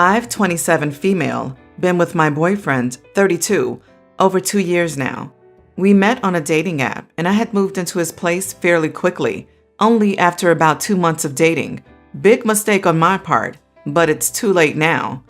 I've 27 female, been with my boyfriend, 32, over 2 years now. We met on a dating app and I had moved into his place fairly quickly, only after about 2 months of dating. Big mistake on my part, but it's too late now.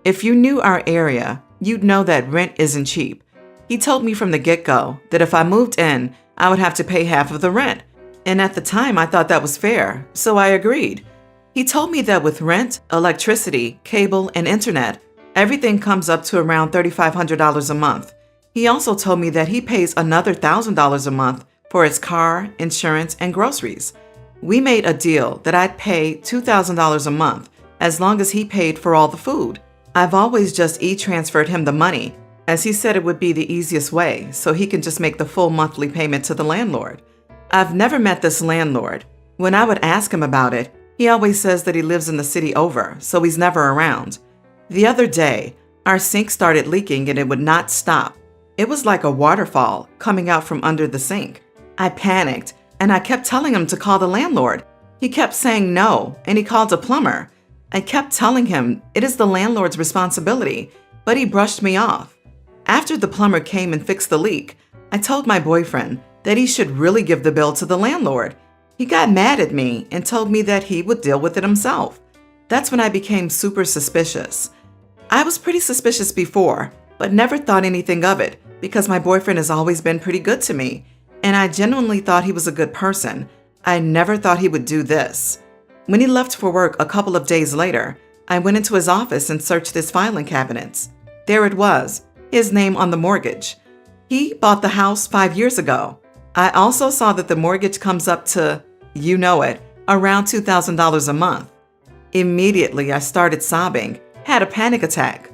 If you knew our area, you'd know that rent isn't cheap. He told me from the get-go that if I moved in, I would have to pay half of the rent. And at the time, I thought that was fair, so I agreed. He told me that with rent, electricity, cable, and internet, everything comes up to around $3,500 a month. He also told me that he pays another $1,000 a month for his car, insurance, and groceries. We made a deal that I'd pay $2,000 a month as long as he paid for all the food. I've always just e-transferred him the money, as he said it would be the easiest way, so he can just make the full monthly payment to the landlord. I've never met this landlord. When I would ask him about it, he always says that he lives in the city over, so he's never around. The other day, our sink started leaking and it would not stop. It was like a waterfall coming out from under the sink. I panicked and I kept telling him to call the landlord. He kept saying no, and he called a plumber. I kept telling him it is the landlord's responsibility, but he brushed me off. After the plumber came and fixed the leak, I told my boyfriend that he should really give the bill to the landlord. He got mad at me and told me that he would deal with it himself. That's when I became super suspicious. I was pretty suspicious before, but never thought anything of it because my boyfriend has always been pretty good to me, and I genuinely thought he was a good person. I never thought he would do this. When he left for work a couple of days later, I went into his office and searched his filing cabinets. There it was, his name on the mortgage. He bought the house 5 years ago. I also saw that the mortgage comes up to, you know it, around $2,000 a month. Immediately, I started sobbing, had a panic attack.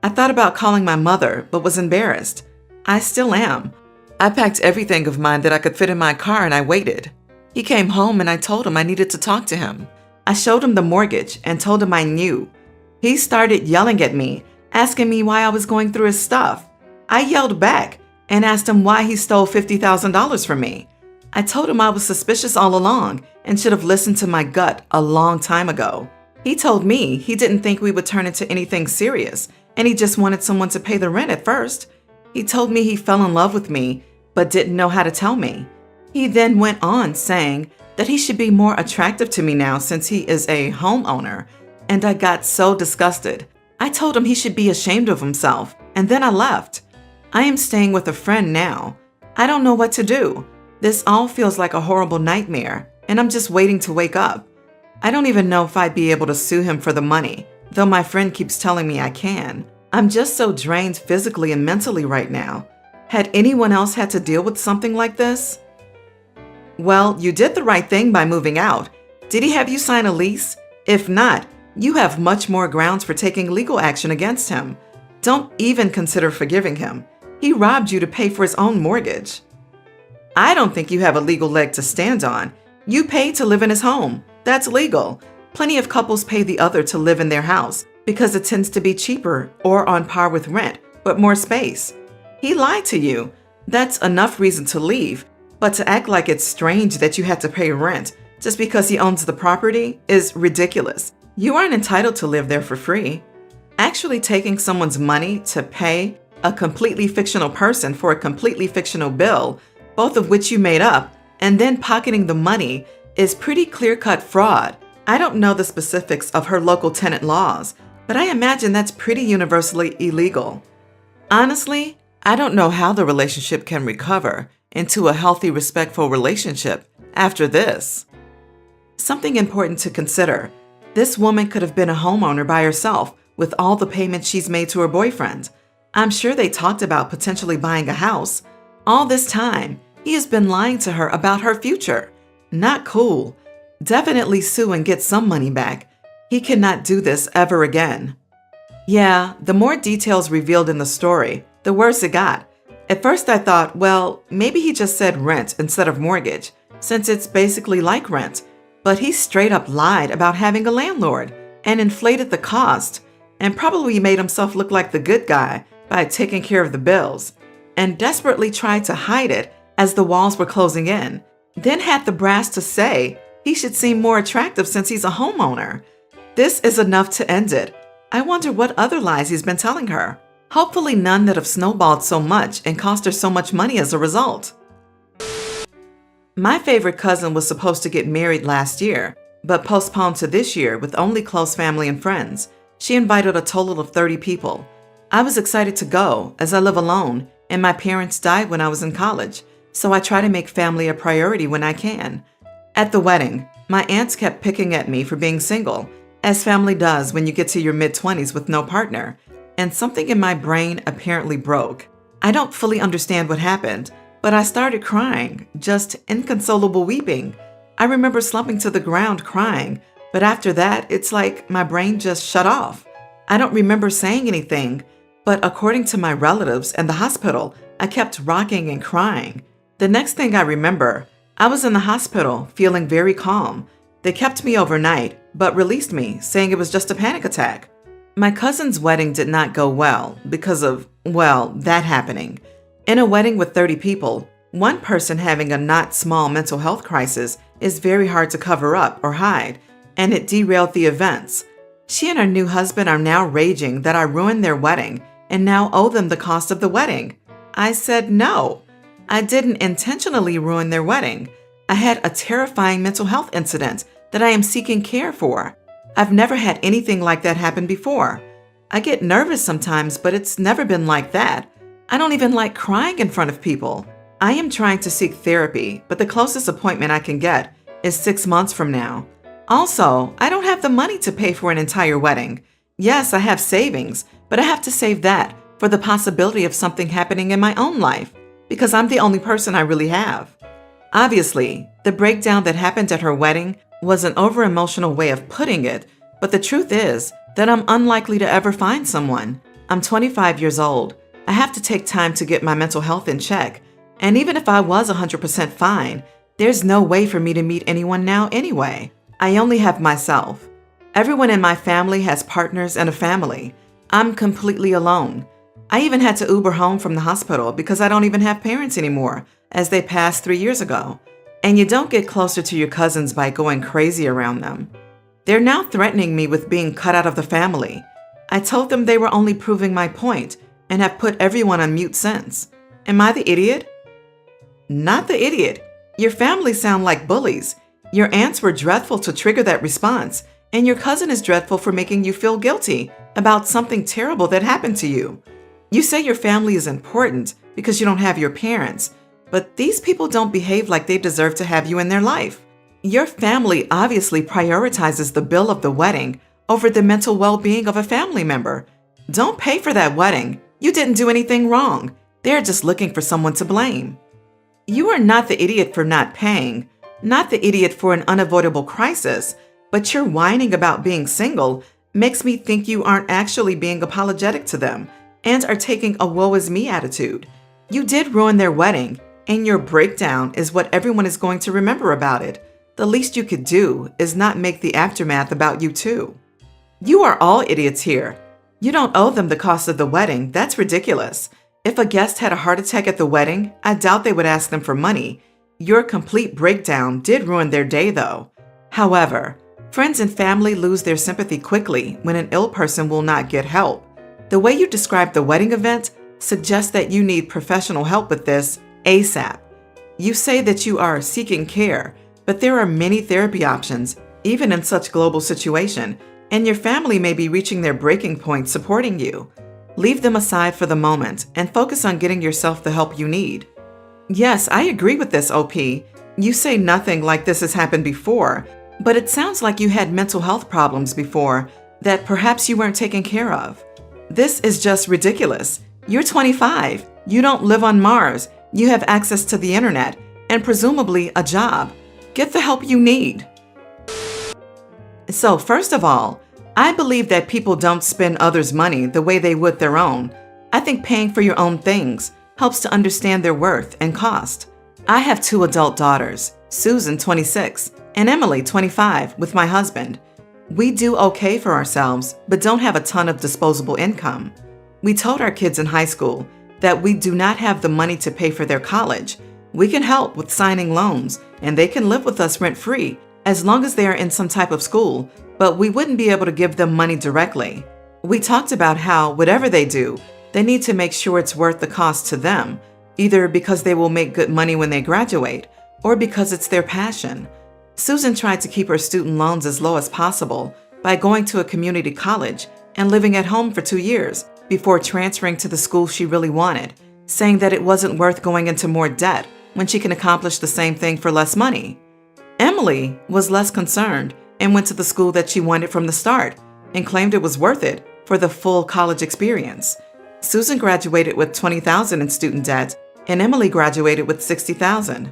I thought about calling my mother, but was embarrassed. I still am. I packed everything of mine that I could fit in my car and I waited. He came home and I told him I needed to talk to him. I showed him the mortgage and told him I knew. He started yelling at me, asking me why I was going through his stuff. I yelled back and asked him why he stole $50,000 from me. I told him I was suspicious all along and should have listened to my gut a long time ago. He told me he didn't think we would turn into anything serious and he just wanted someone to pay the rent at first. He told me he fell in love with me but didn't know how to tell me. He then went on saying that he should be more attractive to me now since he is a homeowner, and I got so disgusted. I told him he should be ashamed of himself, and then I left. I am staying with a friend now. I don't know what to do. This all feels like a horrible nightmare, and I'm just waiting to wake up. I don't even know if I'd be able to sue him for the money, though my friend keeps telling me I can. I'm just so drained physically and mentally right now. Had anyone else had to deal with something like this? Well, you did the right thing by moving out. Did he have you sign a lease? If not, you have much more grounds for taking legal action against him. Don't even consider forgiving him. He robbed you to pay for his own mortgage. I don't think you have a legal leg to stand on. You paid to live in his home. That's legal. Plenty of couples pay the other to live in their house because it tends to be cheaper or on par with rent, but more space. He lied to you. That's enough reason to leave. But to act like it's strange that you had to pay rent just because he owns the property is ridiculous. You aren't entitled to live there for free. Actually taking someone's money to pay a completely fictional person for a completely fictional bill, both of which you made up, and then pocketing the money is pretty clear-cut fraud. I don't know the specifics of her local tenant laws, but I imagine that's pretty universally illegal. Honestly, I don't know how the relationship can recover into a healthy, respectful relationship after this. Something important to consider. This woman could have been a homeowner by herself with all the payments she's made to her boyfriend. I'm sure they talked about potentially buying a house. All this time, he has been lying to her about her future. Not cool. Definitely sue and get some money back. He cannot do this ever again. Yeah, the more details revealed in the story, the worse it got. At first I thought, well, maybe he just said rent instead of mortgage, since it's basically like rent. But he straight up lied about having a landlord and inflated the cost and probably made himself look like the good guy by taking care of the bills and desperately tried to hide it as the walls were closing in. Then had the brass to say he should seem more attractive since he's a homeowner. This is enough to end it. I wonder what other lies he's been telling her. Hopefully none that have snowballed so much and cost her so much money as a result. My favorite cousin was supposed to get married last year, but postponed to this year with only close family and friends. She invited a total of 30 people. I was excited to go as I live alone and my parents died when I was in college, so I try to make family a priority when I can. At the wedding, my aunts kept picking at me for being single, as family does when you get to your mid-20s with no partner, and something in my brain apparently broke. I don't fully understand what happened, but I started crying, just inconsolable weeping. I remember slumping to the ground crying, but after that, it's like my brain just shut off. I don't remember saying anything, but according to my relatives and the hospital, I kept rocking and crying. The next thing I remember, I was in the hospital feeling very calm. They kept me overnight, but released me, saying it was just a panic attack. My cousin's wedding did not go well because of, well, that happening. In a wedding with 30 people, one person having a not small mental health crisis is very hard to cover up or hide, and it derailed the events. She and her new husband are now raging that I ruined their wedding and now owe them the cost of the wedding. I said no. I didn't intentionally ruin their wedding. I had a terrifying mental health incident that I am seeking care for. I've never had anything like that happen before. I get nervous sometimes, but it's never been like that. I don't even like crying in front of people. I am trying to seek therapy, but the closest appointment I can get is 6 months from now. Also, I don't have the money to pay for an entire wedding. Yes, I have savings, but I have to save that for the possibility of something happening in my own life, because I'm the only person I really have. Obviously, the breakdown that happened at her wedding was an over-emotional way of putting it, but the truth is that I'm unlikely to ever find someone. I'm 25 years old. I have to take time to get my mental health in check, and even if I was 100% fine, there's no way for me to meet anyone now anyway. I only have myself. Everyone in my family has partners and a family. I'm completely alone. I even had to Uber home from the hospital because I don't even have parents anymore, as they passed 3 years ago. And you don't get closer to your cousins by going crazy around them. They're now threatening me with being cut out of the family. I told them they were only proving my point and have put everyone on mute since. Am I the idiot? Not the idiot. Your family sound like bullies. Your aunts were dreadful to trigger that response, and your cousin is dreadful for making you feel guilty about something terrible that happened to you. You say your family is important because you don't have your parents, but these people don't behave like they deserve to have you in their life. Your family obviously prioritizes the bill of the wedding over the mental well-being of a family member. Don't pay for that wedding. You didn't do anything wrong. They're just looking for someone to blame. You are not the idiot for not paying, not the idiot for an unavoidable crisis, but your whining about being single makes me think you aren't actually being apologetic to them and are taking a woe is me attitude. You did ruin their wedding, and your breakdown is what everyone is going to remember about it. The least you could do is not make the aftermath about you too. You are all idiots here. You don't owe them the cost of the wedding. That's ridiculous. If a guest had a heart attack at the wedding, I doubt they would ask them for money. Your complete breakdown did ruin their day though. However, friends and family lose their sympathy quickly when an ill person will not get help. The way you describe the wedding event suggests that you need professional help with this ASAP. You say that you are seeking care, but there are many therapy options, even in such global situation, and your family may be reaching their breaking point supporting you. Leave them aside for the moment and focus on getting yourself the help you need. Yes, I agree with this, OP. You say nothing like this has happened before, but it sounds like you had mental health problems before that perhaps you weren't taken care of. This is just ridiculous. You're 25. You don't live on Mars. You have access to the internet and presumably a job. Get the help you need. So first of all, I believe that people don't spend others' money the way they would their own. I think paying for your own things helps to understand their worth and cost. I have 2 adult daughters, Susan, 26, and Emily, 25, with my husband. We do okay for ourselves, but don't have a ton of disposable income. We told our kids in high school that we do not have the money to pay for their college. We can help with signing loans, and they can live with us rent-free as long as they are in some type of school, but we wouldn't be able to give them money directly. We talked about how, whatever they do, they need to make sure it's worth the cost to them, either because they will make good money when they graduate or because it's their passion. Susan tried to keep her student loans as low as possible by going to a community college and living at home for 2 years before transferring to the school she really wanted, saying that it wasn't worth going into more debt when she can accomplish the same thing for less money. Emily was less concerned and went to the school that she wanted from the start and claimed it was worth it for the full college experience. Susan graduated with $20,000 in student debt, and Emily graduated with $60,000.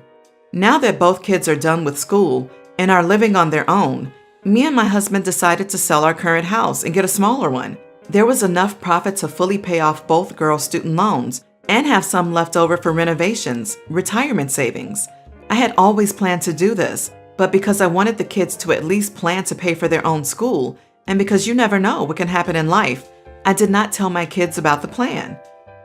Now that both kids are done with school and are living on their own, me and my husband decided to sell our current house and get a smaller one. There was enough profit to fully pay off both girls' student loans and have some left over for renovations, retirement savings. I had always planned to do this, but because I wanted the kids to at least plan to pay for their own school, and because you never know what can happen in life, I did not tell my kids about the plan.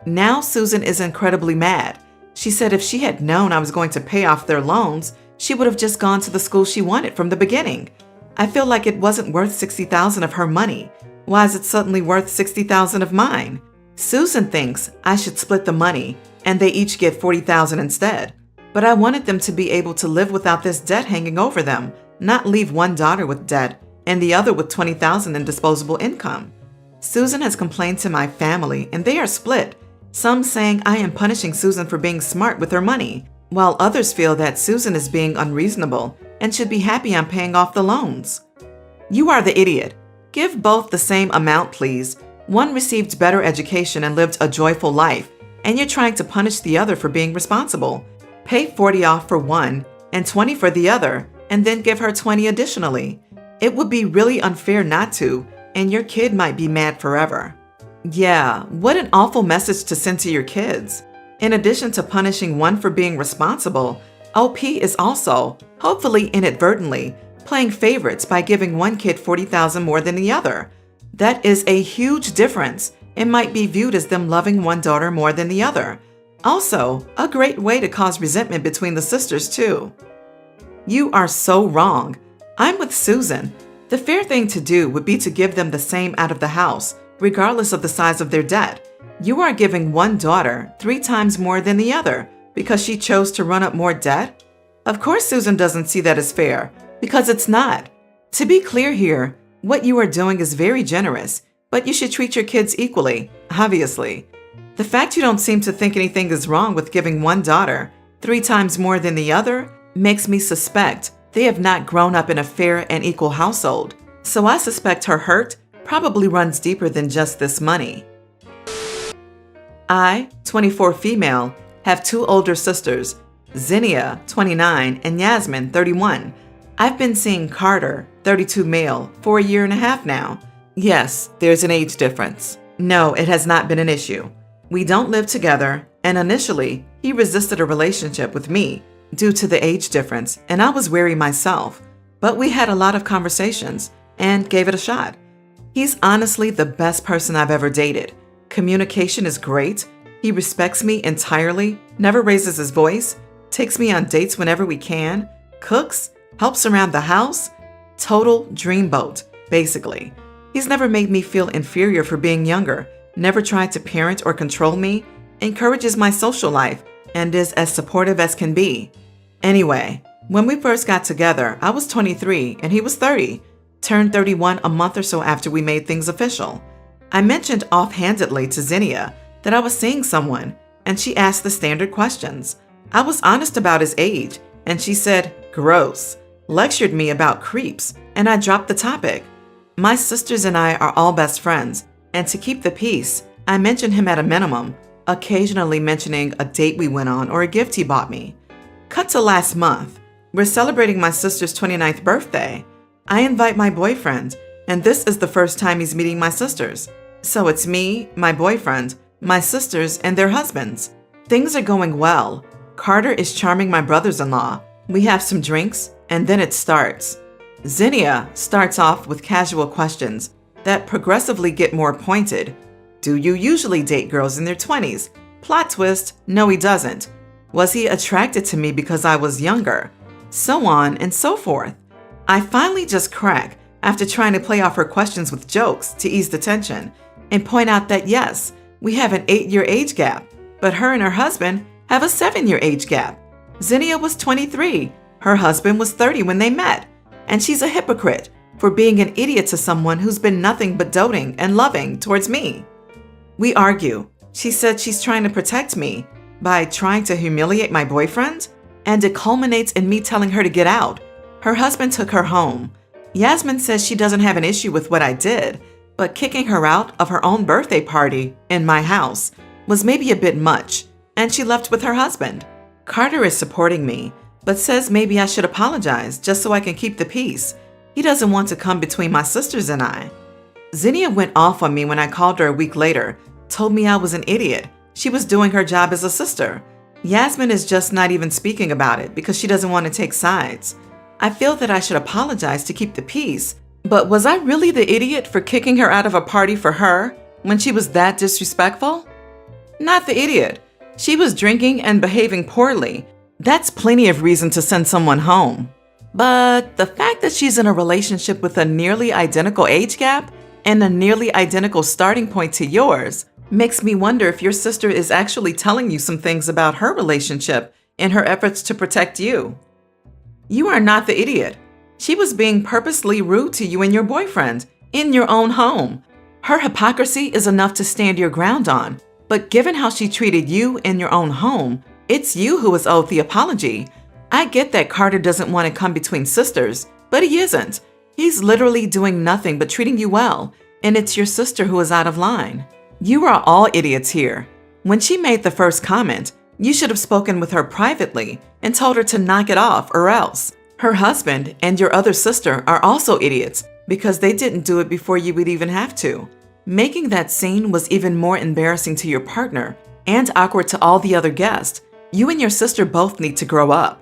Now Susan is incredibly mad. She said if she had known I was going to pay off their loans, she would have just gone to the school she wanted from the beginning. I feel like it wasn't worth $60,000 of her money. Why is it suddenly worth $60,000 of mine? Susan thinks I should split the money and they each get $40,000 instead. But I wanted them to be able to live without this debt hanging over them, not leave one daughter with debt and the other with $20,000 in disposable income. Susan has complained to my family and they are split, some saying I am punishing Susan for being smart with her money, while others feel that Susan is being unreasonable and should be happy I'm paying off the loans. You are the idiot. Give both the same amount, please. One received better education and lived a joyful life, and you're trying to punish the other for being responsible. Pay $40 off for one and $20 for the other, and then give her $20 additionally. It would be really unfair not to, and your kid might be mad forever. Yeah, what an awful message to send to your kids. In addition to punishing one for being responsible, OP is also, hopefully inadvertently, playing favorites by giving one kid $40,000 more than the other. That is a huge difference and might be viewed as them loving one daughter more than the other. Also, a great way to cause resentment between the sisters too. You are so wrong. I'm with Susan. The fair thing to do would be to give them the same out of the house, regardless of the size of their debt. You are giving one daughter 3 times more than the other because she chose to run up more debt? Of course Susan doesn't see that as fair, because it's not. To be clear here, what you are doing is very generous, but you should treat your kids equally, obviously. The fact you don't seem to think anything is wrong with giving one daughter 3 times more than the other makes me suspect they have not grown up in a fair and equal household. So I suspect her hurt probably runs deeper than just this money. I, 24 female, have 2 older sisters, Zinnia, 29, and Yasmin, 31. I've been seeing Carter, 32 male, for a year and a half now. Yes, there's an age difference. No, it has not been an issue. We don't live together, and initially, he resisted a relationship with me due to the age difference, and I was wary myself. But we had a lot of conversations and gave it a shot. He's honestly the best person I've ever dated. Communication is great. He respects me entirely, never raises his voice, takes me on dates whenever we can, cooks, helps around the house. Total dreamboat, basically. He's never made me feel inferior for being younger, never tried to parent or control me, encourages my social life, and is as supportive as can be. Anyway, when we first got together, I was 23 and he was 30, turned 31 a month or so after we made things official. I mentioned offhandedly to Zinnia that I was seeing someone, and she asked the standard questions. I was honest about his age, and she said, gross, lectured me about creeps, and I dropped the topic. My sisters and I are all best friends, and to keep the peace, I mentioned him at a minimum, occasionally mentioning a date we went on or a gift he bought me. Cut to last month. We're celebrating my sister's 29th birthday. I invite my boyfriend, and this is the first time he's meeting my sisters. So it's me, my boyfriend, my sisters, and their husbands. Things are going well. Carter is charming my brothers-in-law. We have some drinks, and then it starts. Zinnia starts off with casual questions that progressively get more pointed. Do you usually date girls in their 20s? Plot twist, no he doesn't. Was he attracted to me because I was younger? So on and so forth. I finally just crack after trying to play off her questions with jokes to ease the tension and point out that yes, we have an 8-year age gap, but her and her husband have a 7-year age gap. Zinnia was 23, her husband was 30 when they met, and she's a hypocrite for being an idiot to someone who's been nothing but doting and loving towards me. We argue. She said she's trying to protect me by trying to humiliate my boyfriend, and it culminates in me telling her to get out. Her husband took her home. Yasmin says she doesn't have an issue with what I did, but kicking her out of her own birthday party in my house was maybe a bit much, and she left with her husband. Carter is supporting me, but says maybe I should apologize just so I can keep the peace. He doesn't want to come between my sisters and I. Zinnia went off on me when I called her a week later, told me I was an idiot. She was doing her job as a sister. Yasmin is just not even speaking about it because she doesn't want to take sides. I feel that I should apologize to keep the peace, but was I really the idiot for kicking her out of a party for her when she was that disrespectful? Not the idiot. She was drinking and behaving poorly. That's plenty of reason to send someone home. But the fact that she's in a relationship with a nearly identical age gap and a nearly identical starting point to yours makes me wonder if your sister is actually telling you some things about her relationship in her efforts to protect you. You are not the idiot. She was being purposely rude to you and your boyfriend in your own home. Her hypocrisy is enough to stand your ground on, but given how she treated you in your own home, it's you who is owed the apology. I get that Carter doesn't want to come between sisters, but he isn't. He's literally doing nothing but treating you well, and it's your sister who is out of line. You are all idiots here. When she made the first comment, you should have spoken with her privately and told her to knock it off or else. Her husband and your other sister are also idiots because they didn't do it before you would even have to. Making that scene was even more embarrassing to your partner and awkward to all the other guests. You and your sister both need to grow up.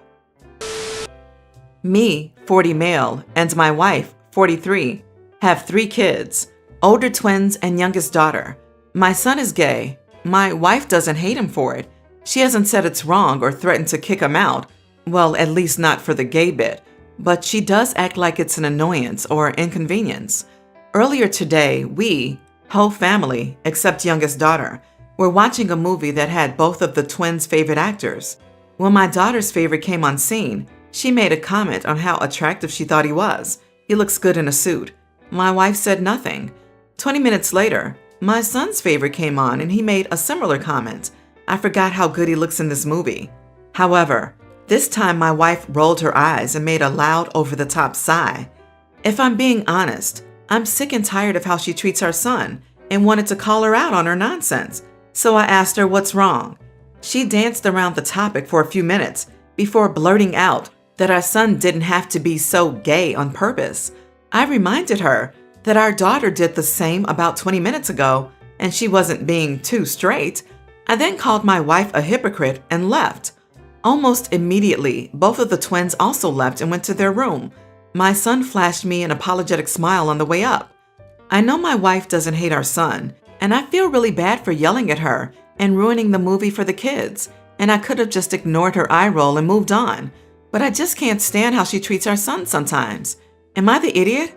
Me, 40 male, and my wife, 43, have 3 kids, older twins and youngest daughter. My son is gay. My wife doesn't hate him for it. She hasn't said it's wrong or threatened to kick him out. Well, at least not for the gay bit. But she does act like it's an annoyance or inconvenience. Earlier today, we, whole family, except youngest daughter, were watching a movie that had both of the twins' favorite actors. When my daughter's favorite came on scene, she made a comment on how attractive she thought he was. He looks good in a suit. My wife said nothing. 20 minutes later, my son's favorite came on and he made a similar comment. I forgot how good he looks in this movie. However, this time my wife rolled her eyes and made a loud over-the-top sigh. If I'm being honest, I'm sick and tired of how she treats our son and wanted to call her out on her nonsense. So I asked her what's wrong. She danced around the topic for a few minutes before blurting out that our son didn't have to be so gay on purpose. I reminded her that our daughter did the same about 20 minutes ago and she wasn't being too straight. I then called my wife a hypocrite and left. Almost immediately, both of the twins also left and went to their room. My son flashed me an apologetic smile on the way up. I know my wife doesn't hate our son, and I feel really bad for yelling at her and ruining the movie for the kids, and I could have just ignored her eye roll and moved on. But I just can't stand how she treats our son sometimes. Am I the idiot?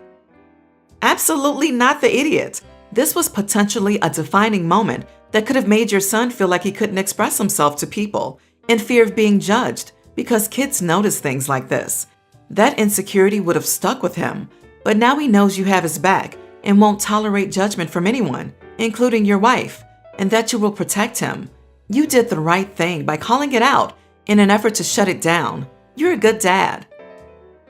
Absolutely not the idiot. This was potentially a defining moment that could have made your son feel like he couldn't express himself to people in fear of being judged because kids notice things like this. That insecurity would have stuck with him, but now he knows you have his back and won't tolerate judgment from anyone, including your wife, and that you will protect him. You did the right thing by calling it out in an effort to shut it down. You're a good dad.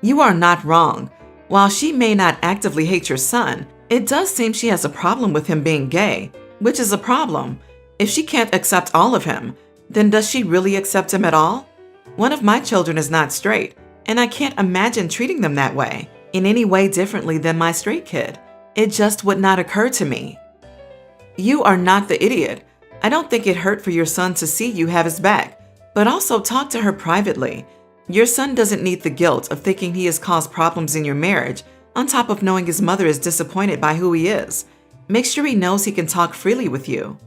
You are not wrong. While she may not actively hate your son, it does seem she has a problem with him being gay, which is a problem. If she can't accept all of him, then does she really accept him at all? One of my children is not straight, and I can't imagine treating them that way, in any way differently than my straight kid. It just would not occur to me. You are not the idiot. I don't think it hurt for your son to see you have his back, but also talk to her privately. Your son doesn't need the guilt of thinking he has caused problems in your marriage, on top of knowing his mother is disappointed by who he is. Make sure he knows he can talk freely with you.